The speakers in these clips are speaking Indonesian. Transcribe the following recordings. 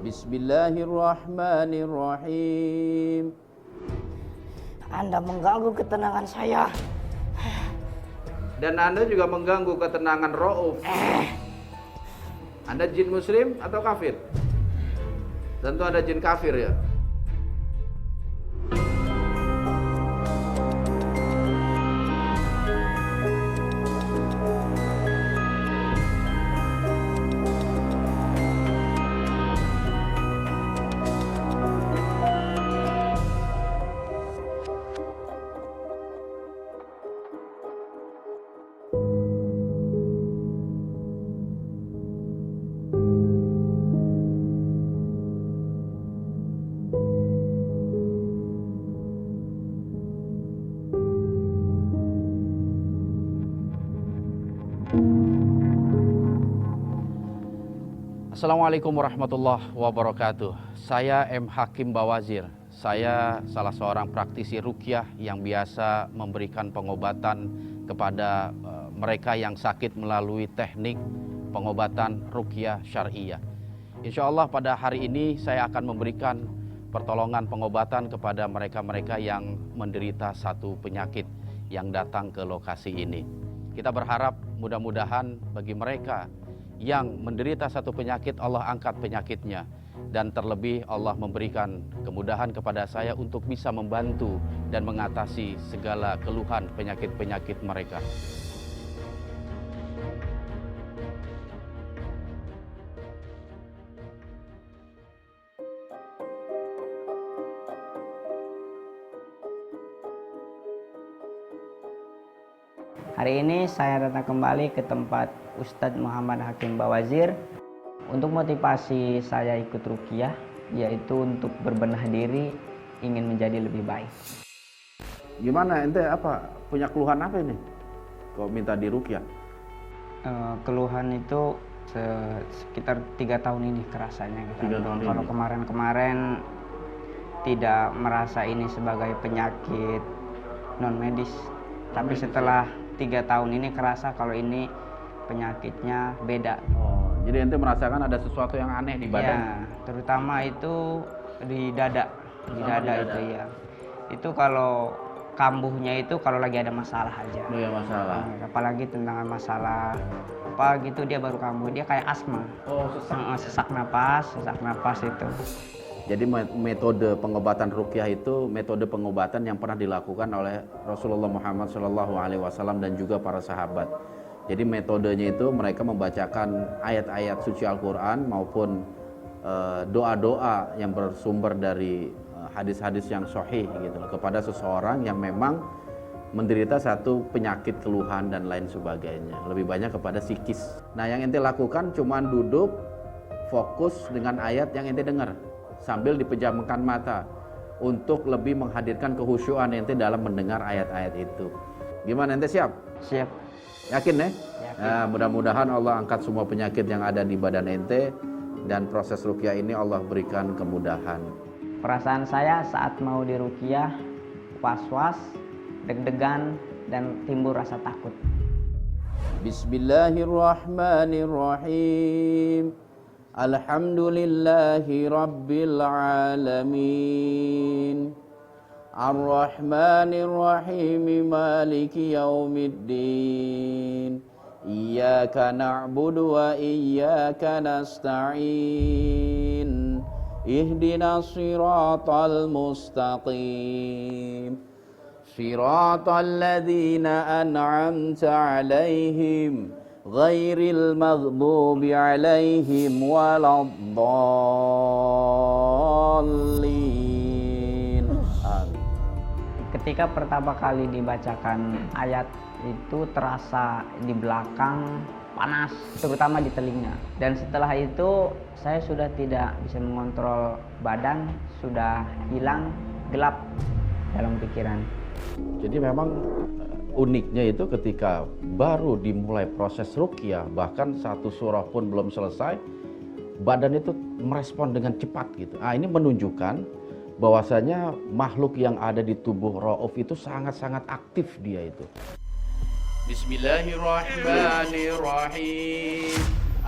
Bismillahirrahmanirrahim. Anda mengganggu ketenangan saya. Dan Anda juga mengganggu ketenangan Rauf. Anda jin muslim atau kafir? Tentu Anda jin kafir ya. Assalamualaikum warahmatullahi wabarakatuh. Saya M. Hakim Bawazir. Saya salah seorang praktisi ruqyah yang biasa memberikan pengobatan kepada mereka yang sakit melalui teknik pengobatan ruqyah syariah. Insya Allah pada hari ini saya akan memberikan pertolongan pengobatan kepada mereka-mereka yang menderita satu penyakit yang datang ke lokasi ini. Kita berharap mudah-mudahan bagi mereka yang menderita satu penyakit, Allah angkat penyakitnya. Dan terlebih Allah memberikan kemudahan kepada saya untuk bisa membantu dan mengatasi segala keluhan penyakit-penyakit mereka. Hari ini saya datang kembali ke tempat Ustadz Muhammad Hakim Bawazir untuk motivasi saya ikut ruqyah, yaitu untuk berbenah diri, ingin menjadi lebih baik. Gimana ente apa? Punya keluhan apa ini? Kok minta di ruqyah? Keluhan itu sekitar 3 tahun ini kerasanya. 3 tahun Kalau ini? kemarin-kemarin tidak merasa ini sebagai penyakit non medis, tapi setelah 3 tahun ini kerasa kalau ini penyakitnya beda. Oh, jadi ente merasakan ada sesuatu yang aneh di badan? Ya, terutama itu di dada. Di dada itu ya. Itu kalau kambuhnya itu kalau lagi ada masalah aja. Oh ya, masalah. Apalagi tentang masalah apa gitu dia baru kambuh, dia kayak asma. Oh, sesak napas itu. Jadi metode pengobatan ruqyah itu metode pengobatan yang pernah dilakukan oleh Rasulullah Muhammad SAW dan juga para sahabat. Jadi metodenya itu mereka membacakan ayat-ayat suci Al-Quran maupun doa-doa yang bersumber dari hadis-hadis yang sahih gitu kepada seseorang yang memang menderita satu penyakit keluhan dan lain sebagainya. Lebih banyak kepada psikis. Nah, yang ente lakukan cuman duduk fokus dengan ayat yang ente dengar sambil dipejamkan mata untuk lebih menghadirkan kehusyuan ente dalam mendengar ayat-ayat itu. Gimana, ente siap? Siap. Yakin ya? Yakin. Nah, mudah-mudahan Allah angkat semua penyakit yang ada di badan ente dan proses ruqyah ini Allah berikan kemudahan. Perasaan saya saat mau diruqyah was-was, deg-degan, dan timbul rasa takut. Bismillahirrahmanirrahim. Alhamdulillahi Rabbil Alamin. Ar-Rahmanir Rahim. Maliki Yaumiddin. Iyyaka na'budu wa iyyaka nasta'in. Ihdinas siratal mustaqim. Siratal ladzina an'amta 'alaihim ghairil maghdubi 'alaihim waladdallin. Ketika pertama kali dibacakan ayat itu terasa di belakang panas, terutama di telinga. Dan setelah itu saya sudah tidak bisa mengontrol badan, sudah hilang, gelap dalam pikiran. Jadi memang uniknya itu ketika baru dimulai proses ruqyah, bahkan satu surah pun belum selesai, badan itu merespon dengan cepat gitu. Ini menunjukkan bahwasanya makhluk yang ada di tubuh Rauf itu sangat-sangat aktif dia itu. Bismillahirrahmanirrahim.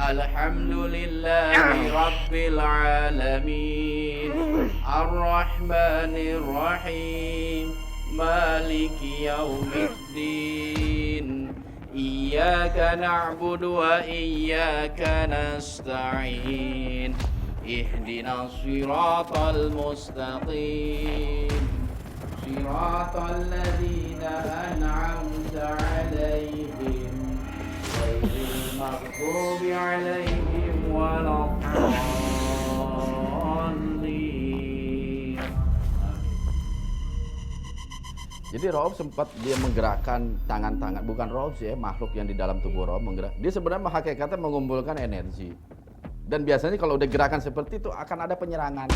Alhamdulillahi Rabbil Alamin Ar-Rahmanir Rahim Maliki Yaumiddin Iyyaka na'budu wa iyyaka nasta'in Ihdinas siratal mustaqim Siratal ladzina an'amta 'alaihim ghairil maghdubi 'alaihim waladdallin. Jadi Rauf sempat dia menggerakkan tangan-tangan, bukan Rauf sih ya, makhluk yang di dalam tubuh Rauf menggerak. Dia sebenarnya hakikatnya mengumpulkan energi. Dan biasanya kalau udah gerakan seperti itu akan ada penyerangan.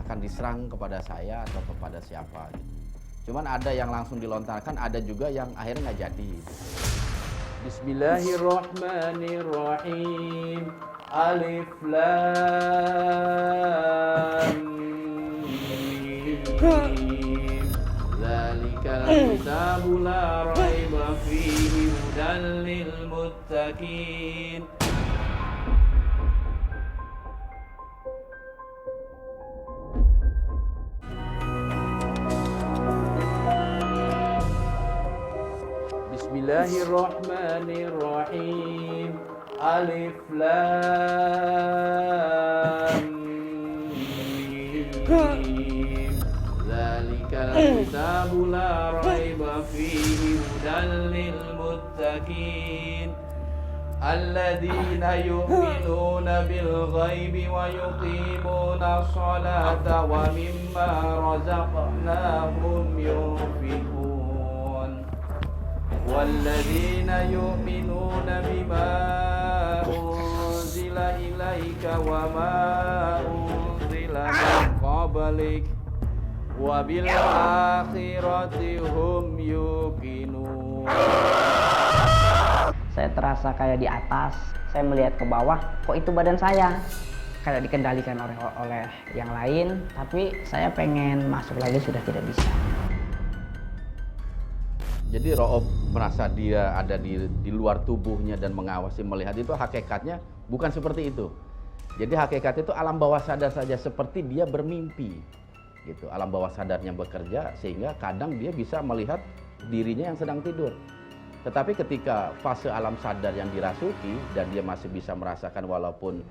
Akan diserang kepada saya atau kepada siapa gitu. Cuman ada yang langsung dilontarkan, ada juga yang akhirnya nggak jadi. Bismillahirrahmanirrahim. Alif Lam Mim. Dzalikal kitabu la raiba fihi hudan lil muttaqin. Bismillahirrahmanirrahim. Alif Lam Mim. Dzalikal kitabu la raiba fihi hudan lil muttaqin. Alladzina yu'minuna bil ghaibi wa yuqimuna sholata wa mimma razaqnahum yunfiqun. والذين يؤمنون بما أنزل إليك وما أنزل من قبلك وبالآخرة هم يوقنون. Saya terasa kayak di atas, saya melihat ke bawah, kok itu badan saya kayak dikendalikan oleh yang lain, tapi saya pengen masuk lagi sudah tidak bisa. Jadi Rauf merasa dia ada di luar tubuhnya dan mengawasi, melihat itu hakikatnya bukan seperti itu. Jadi hakikatnya itu alam bawah sadar saja, seperti dia bermimpi gitu. Alam bawah sadarnya bekerja sehingga kadang dia bisa melihat dirinya yang sedang tidur. Tetapi ketika fase alam sadar yang dirasuki dan dia masih bisa merasakan walaupun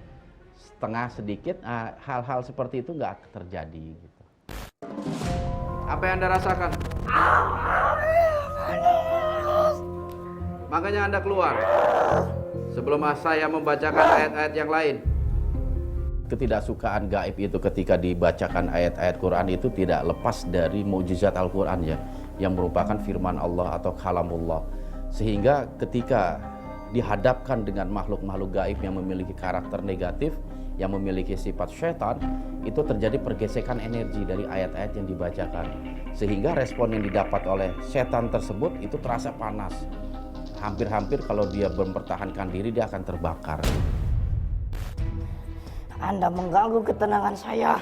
setengah sedikit, hal-hal seperti itu nggak terjadi gitu. Apa yang Anda rasakan? Makanya Anda keluar sebelum saya membacakan ayat-ayat yang lain. Ketidaksukaan gaib itu ketika dibacakan ayat-ayat Quran itu tidak lepas dari mukjizat Al-Quran ya, yang merupakan firman Allah atau kalamullah. Sehingga ketika dihadapkan dengan makhluk-makhluk gaib yang memiliki karakter negatif, yang memiliki sifat syaitan, itu terjadi pergesekan energi dari ayat-ayat yang dibacakan. Sehingga respon yang didapat oleh setan tersebut itu terasa panas. Hampir-hampir kalau dia mempertahankan diri, dia akan terbakar. Anda mengganggu ketenangan saya.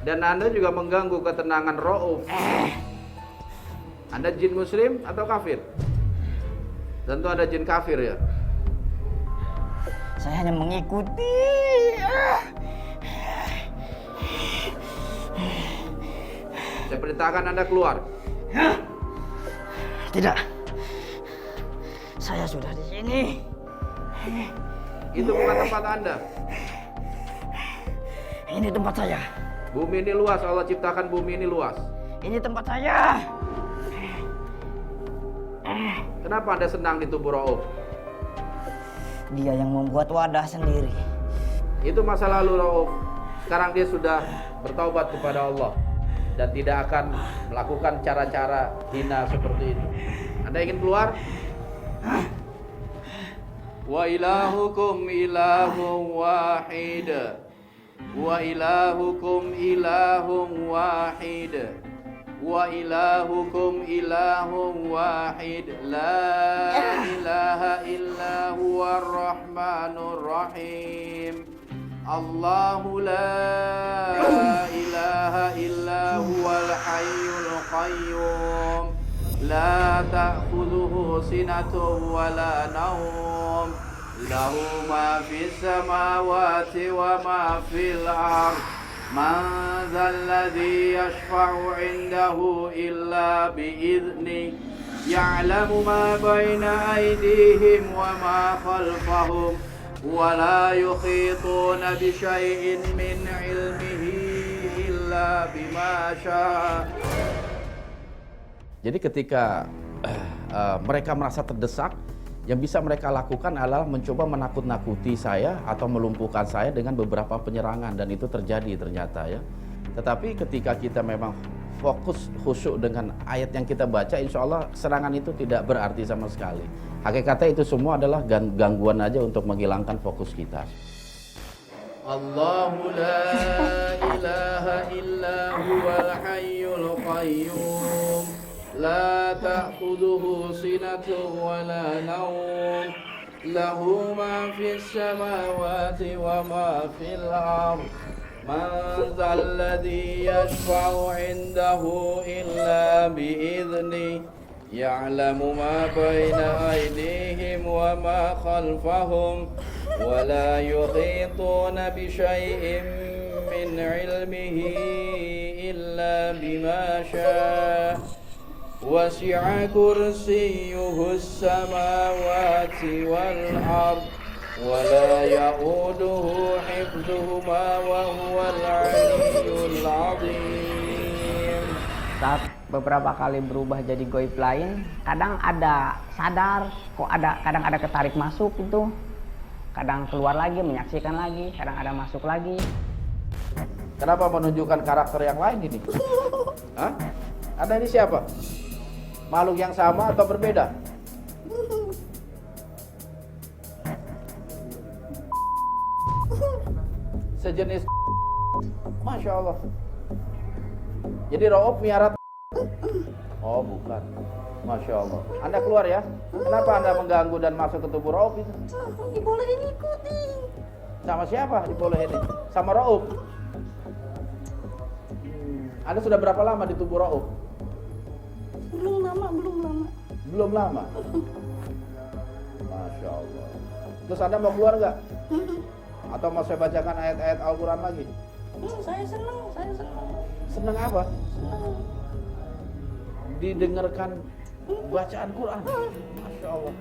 Dan Anda juga mengganggu ketenangan Rauf. Anda jin muslim atau kafir? Tentu ada jin kafir ya. Saya hanya mengikuti. Saya perintahkan Anda keluar. Tidak. Saya sudah di sini. Itu bukan tempat Anda. Ini tempat saya. Bumi ini luas, Allah ciptakan bumi ini luas. Ini tempat saya. Kenapa Anda senang di tubuh Rauf? Dia yang membuat wadah sendiri. Itu masa lalu Rauf. Sekarang dia sudah bertaubat kepada Allah dan tidak akan melakukan cara-cara hina seperti itu. Anda ingin keluar? Wa ilahukum ilahun wahid. Wa ilahukum ilahun wahid. Wa ilahukum ilahun wahid. La ilaha illa huwar rahmanur rahim. Allahu la ilaha illa huwal hayyul qayyum. La ta'khudhuhu sinatun wa la nawm. له ما في السماوات وما في الأرض من ذا الذي يشفع عنده إلا بإذنه يعلم ما بين أيديهم وما خلفهم ولا يحيطون بشيء من علمه إلا بما شاء. Jadi ketika mereka merasa terdesak, yang bisa mereka lakukan adalah mencoba menakut-nakuti saya atau melumpuhkan saya dengan beberapa penyerangan, dan itu terjadi ternyata ya. Tetapi ketika kita memang fokus khusyuk dengan ayat yang kita baca, insya Allah serangan itu tidak berarti sama sekali. Hakikatnya itu semua adalah gangguan aja untuk menghilangkan fokus kita. Allahu la ilaha illa huwal hayyul qayyum la ta'khudhuhu sinatun wa la nawm lahu ma fis samawati wa ma fil ardh man dhal ladzi yashfa'u 'indahu illa bi idzni ya'lamu ma baina aydihim wa ma khalfahum wa la yuhituna bi syai'in min 'ilmihi illa bima syaa wasi'a kursiyyuhu as-samawati wal ardh wa la ya'uduhu hifdhuhuma wa huwal 'aliyyul 'azim. Saat beberapa kali berubah jadi goib lain, kadang ada sadar, kadang ada ketarik masuk itu, kadang keluar lagi menyaksikan lagi, kadang ada masuk lagi. Kenapa menunjukkan karakter yang lain ini? Hah? Anda ini siapa? Makhluk yang sama atau berbeda? Sejenis. Masya Allah. Jadi Rauf miara. Oh bukan. Masya Allah. Anda keluar ya. Kenapa Anda mengganggu dan masuk ke tubuh Rauf itu? Dibolehin ikuti. Sama siapa dibolehin? Sama Rauf. Anda sudah berapa lama di tubuh Rauf? Belum lama. Belum lama. Masya Allah. Terus Anda mau keluar nggak? Atau mau saya bacakan ayat-ayat Al-Quran lagi? Saya senang. Senang apa? Senang. Didengarkan bacaan Quran. Masya Allah.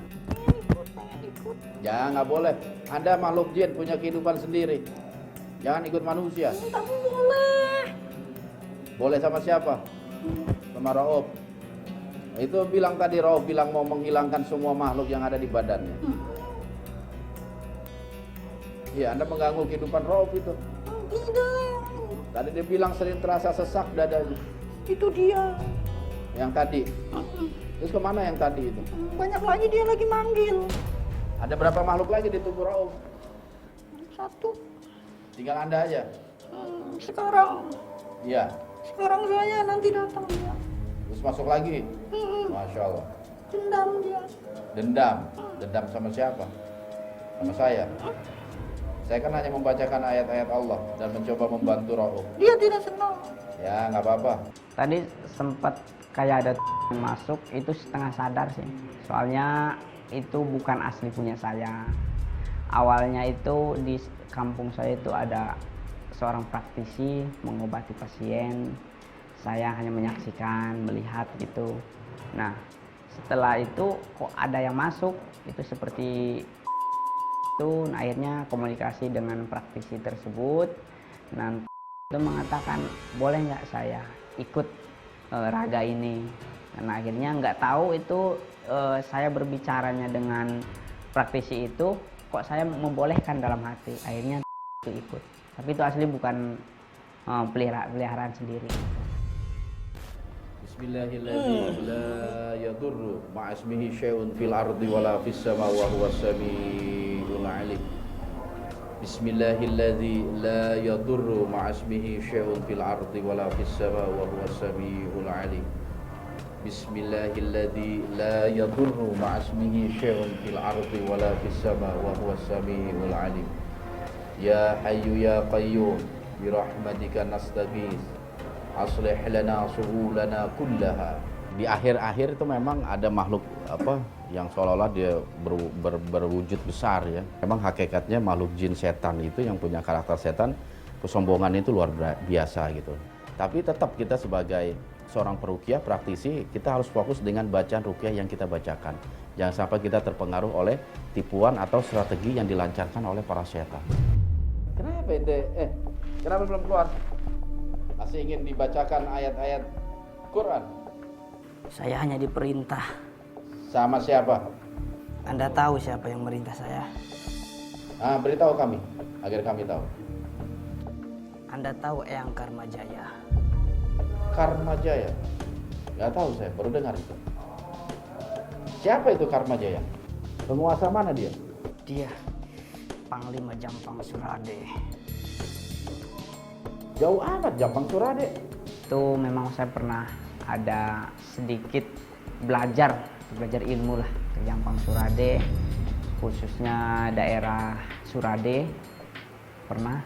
Ikut. Ya nggak boleh. Anda makhluk jin, punya kehidupan sendiri. Jangan ikut manusia. Tapi boleh. Boleh sama siapa? Sama Rauf. Itu bilang tadi Rauf bilang mau menghilangkan semua makhluk yang ada di badannya. Iya, Anda mengganggu kehidupan Rauf itu. Tidak. Tadi dia bilang sering terasa sesak dadanya. Itu dia. Yang tadi. Terus kemana yang tadi itu? Banyak lagi dia lagi manggil. Ada berapa makhluk lagi di tubuh Rauf? 1. Tinggal Anda aja. Sekarang Iya. saya nanti datang dia. Terus masuk lagi. Masya Allah. Dendam dia. Dendam. Dendam sama siapa? Sama saya. Saya kan hanya membacakan ayat-ayat Allah dan mencoba membantu Rauf. Dia tidak senang. Ya nggak apa-apa. Tadi sempat kayak ada yang masuk, itu setengah sadar sih. Soalnya itu bukan asli punya saya. Awalnya itu di kampung saya itu ada seorang praktisi mengobati pasien. Saya hanya menyaksikan, melihat gitu. Nah, setelah itu kok ada yang masuk, itu seperti itu. Nah, akhirnya komunikasi dengan praktisi tersebut. Nah, itu mengatakan boleh nggak saya ikut raga ini. Dan akhirnya nggak tahu itu saya berbicaranya dengan praktisi itu, kok saya membolehkan dalam hati. Akhirnya itu ikut. Tapi itu asli bukan peliharaan sendiri. Bismillahirrahmanirrahim. La yadurru ma'asmihi syai'un fil ardi wala fis sama wa huwas samiul alim. Bismillahirrahmanirrahim. La yadurru ma'asmihi syai'un fil ardi wala fis sama wa huwas samiul alim. Bismillahirrahmanirrahim. La yadurru ma'asmihi syai'un fil ardi wala fis sama wa huwas samiul alim. Ya Hayyu ya Qayyum bi rahmatika nastaghits. Aslih lana suhulana kullaha Di akhir-akhir itu memang ada makhluk yang seolah-olah dia berwujud besar ya. Memang hakikatnya makhluk jin setan itu yang punya karakter setan, kesombongan itu luar biasa gitu. Tapi tetap kita sebagai seorang peruqyah praktisi, kita harus fokus dengan bacaan ruqyah yang kita bacakan. Jangan sampai kita terpengaruh oleh tipuan atau strategi yang dilancarkan oleh para setan. Kenapa ente? Kenapa belum keluar? Masih ingin dibacakan ayat-ayat Quran? Saya hanya diperintah. Sama siapa? Anda tahu siapa yang merintah saya? Beritahu kami, agar kami tahu. Anda tahu Eyang Karmajaya? Karmajaya? Gak tahu saya, baru dengar itu. Siapa itu Karmajaya? Penguasa mana dia? Dia Panglima Jampang Surade. Jauh amat Jampang Surade. Itu memang saya pernah ada sedikit belajar ilmu lah ke Jampang Surade, khususnya daerah Surade pernah,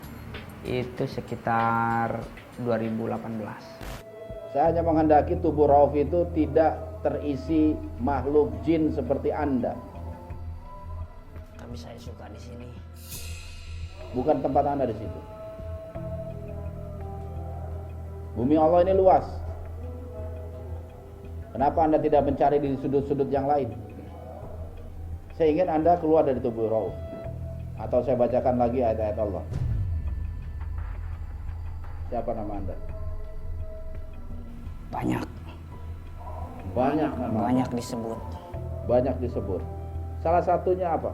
itu sekitar 2018. Saya hanya menghendaki tubuh Rauf itu tidak terisi makhluk jin seperti Anda. Tapi saya suka di sini. Bukan tempat Anda di situ. Bumi Allah ini luas. Kenapa Anda tidak mencari di sudut-sudut yang lain? Saya ingin Anda keluar dari tubuh Rauf. Atau saya bacakan lagi ayat-ayat Allah. Siapa nama Anda? Banyak nama. Banyak disebut. Banyak disebut. Salah satunya apa?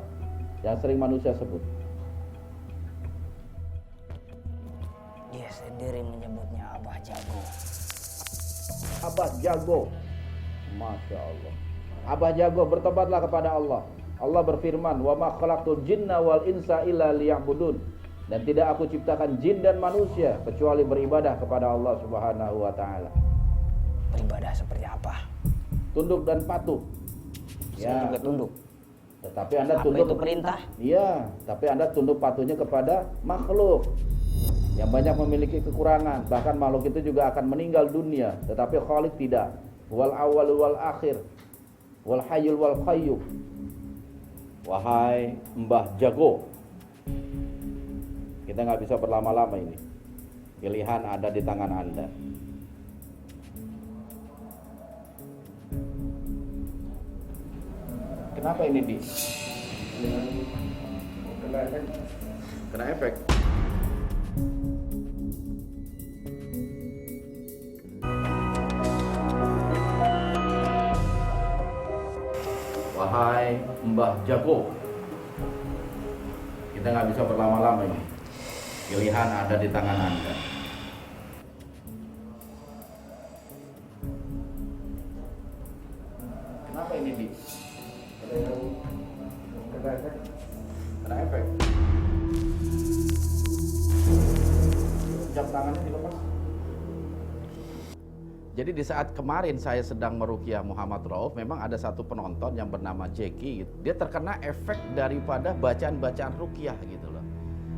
Yang sering manusia sebut. Dia sendiri menyebutnya Abah Jago. Abah Jago. Masya Allah. Abah Jago, bertobatlah kepada Allah. Allah berfirman, wa ma khalaqtul jinna wal insa illa liya'budun. Dan tidak aku ciptakan jin dan manusia kecuali beribadah kepada Allah Subhanahu wa taala. Beribadah seperti apa? Tunduk dan patuh. Saya juga tunduk. Tetapi Anda Apa tunduk itu perintah? Iya, tapi Anda tunduk patuhnya kepada makhluk yang banyak memiliki kekurangan. Bahkan makhluk itu juga akan meninggal dunia, tetapi Khaliq tidak. Wal awwal wal akhir, wal hayyul wal qayyum. Wahai Mbah Jago, kita nggak bisa berlama-lama ini. Pilihan ada di tangan Anda. Kenapa ini di? Kena efek. Wahai Mbah Jago, kita nggak bisa berlama-lama ini. Pilihan ada di tangan Anda. Kenapa ini di? Kena efek. Jam tangannya dilepas. Jadi di saat kemarin saya sedang meruqyah Muhammad Rauf, memang ada satu penonton yang bernama Jeki. Dia terkena efek daripada bacaan-bacaan ruqyah gitu loh.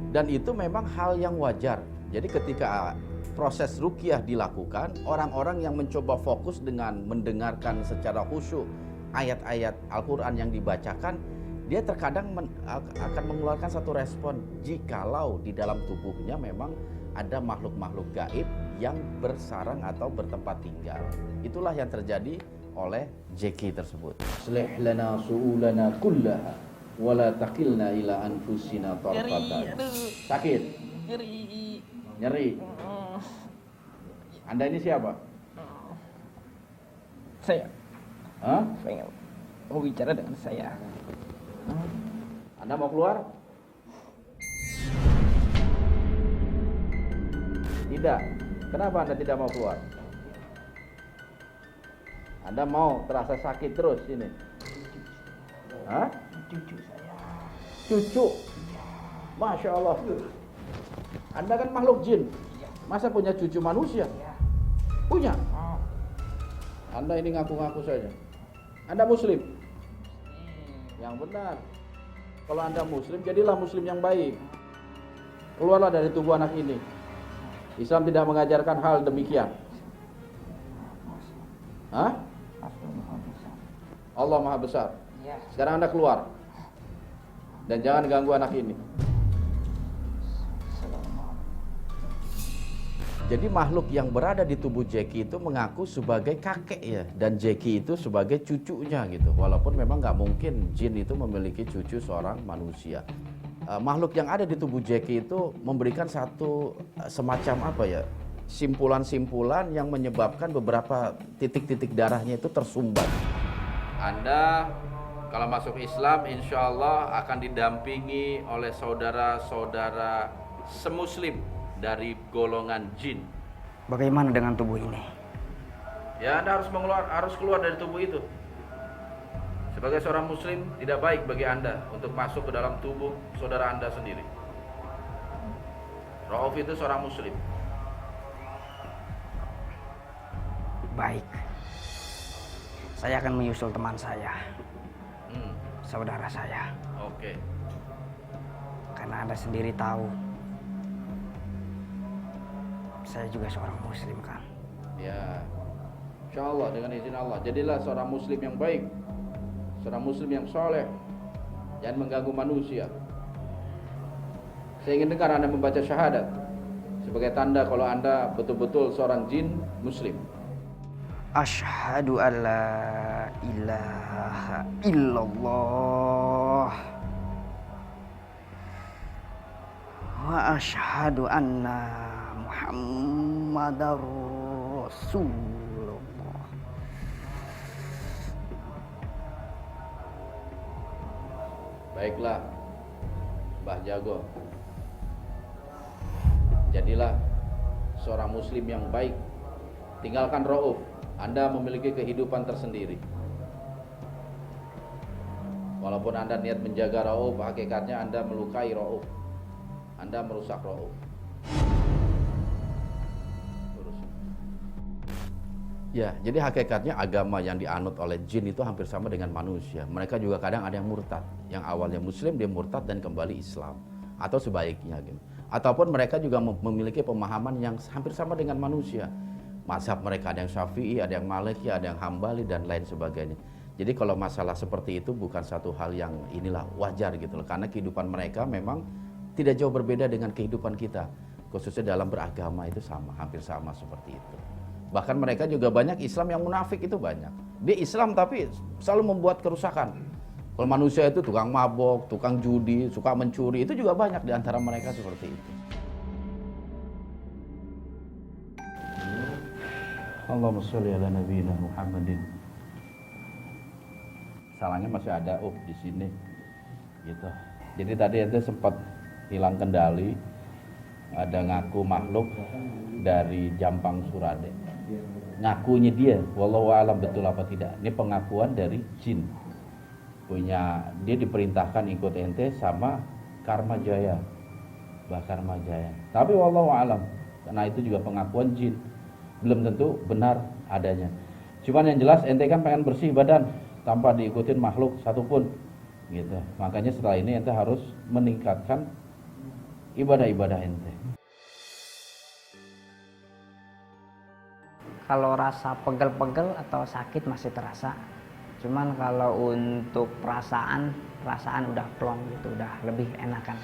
Dan itu memang hal yang wajar. Jadi ketika proses ruqyah dilakukan, orang-orang yang mencoba fokus dengan mendengarkan secara khusyuk ayat-ayat Al-Quran yang dibacakan, dia terkadang akan mengeluarkan satu respon jikalau di dalam tubuhnya memang ada makhluk-makhluk gaib yang bersarang atau bertempat tinggal. Itulah yang terjadi oleh Jeki tersebut. Aslih lana su'ulana kullaha wa la taqilna ila anfusina tarfatan. Sakit? Nyeri. Anda ini siapa? Saya Hah? pengen mau bicara dengan saya. Anda mau keluar? Tidak. Kenapa Anda tidak mau keluar? Anda mau terasa sakit terus ini? Hah? Cucu saya. Cucu? Masya Allah. Anda kan makhluk jin. Masa punya cucu manusia? Punya? Anda ini ngaku-ngaku saja. Anda muslim? Yang benar. Kalau Anda muslim, jadilah muslim yang baik. Keluarlah dari tubuh anak ini. Islam tidak mengajarkan hal demikian. Hah? Allah Maha Besar. Ya. Sekarang Anda keluar. Dan jangan ganggu anak ini. Jadi makhluk yang berada di tubuh Jackie itu mengaku sebagai kakek ya, dan Jackie itu sebagai cucunya gitu. Walaupun memang nggak mungkin jin itu memiliki cucu seorang manusia. Makhluk yang ada di tubuh Jackie itu memberikan satu semacam apa ya, simpulan-simpulan yang menyebabkan beberapa titik-titik darahnya itu tersumbat. Anda kalau masuk Islam insya Allah akan didampingi oleh saudara-saudara semuslim dari golongan jin. Bagaimana dengan tubuh ini? Ya, Anda harus keluar dari tubuh itu. Sebagai seorang muslim tidak baik bagi Anda untuk masuk ke dalam tubuh saudara Anda sendiri. Rauf itu seorang muslim. Baik. Saya akan menyusul teman saya, saudara saya. Oke. Karena Anda sendiri tahu, saya juga seorang muslim kan. Ya, insya Allah dengan izin Allah. Jadilah seorang muslim yang baik, seorang muslim yang soleh, jangan mengganggu manusia. Saya ingin dengar Anda membaca syahadat sebagai tanda kalau Anda betul-betul seorang jin muslim. Asyhadu an la ilaha illallah wa asyhadu anna Muhammadar Rasulullah. Baiklah, Mbah Jago. Jadilah seorang muslim yang baik. Tinggalkan Rauf. Anda memiliki kehidupan tersendiri. Walaupun Anda niat menjaga Rauf, hakikatnya Anda melukai Rauf. Anda merusak Rauf. Ya, jadi hakikatnya agama yang dianut oleh jin itu hampir sama dengan manusia. Mereka juga kadang ada yang murtad. Yang awalnya muslim, dia murtad dan kembali Islam. Atau sebaliknya gitu. Ataupun mereka juga memiliki pemahaman yang hampir sama dengan manusia. Mazhab mereka ada yang Syafi'i, ada yang Maliki, ada yang Hambali dan lain sebagainya. Jadi kalau masalah seperti itu bukan satu hal yang inilah wajar gitu loh. Karena kehidupan mereka memang tidak jauh berbeda dengan kehidupan kita. Khususnya dalam beragama itu sama, hampir sama seperti itu. Bahkan mereka juga banyak Islam yang munafik itu banyak. Dia Islam tapi selalu membuat kerusakan. Kalau manusia itu tukang mabok, tukang judi, suka mencuri, itu juga banyak di antara mereka seperti itu. Allahumma sholli ala nabiyina Muhammadin. Salahnya masih ada di sini. Gitu. Jadi tadi itu sempat hilang kendali. Ada ngaku makhluk dari Jampang Surade. Ngakunya dia, wallahu alam betul apa tidak. Ini pengakuan dari jin. Dia diperintahkan ikut ente sama Karma Jaya. Mbah Karma Jaya. Tapi wallahu alam, karena itu juga pengakuan jin. Belum tentu benar adanya. Cuman yang jelas ente kan pengen bersih badan tanpa diikutin makhluk satupun gitu. Makanya setelah ini ente harus meningkatkan ibadah-ibadah ente. Kalau rasa pegel-pegel atau sakit masih terasa. Cuman kalau untuk perasaan udah plong gitu, udah lebih enakan.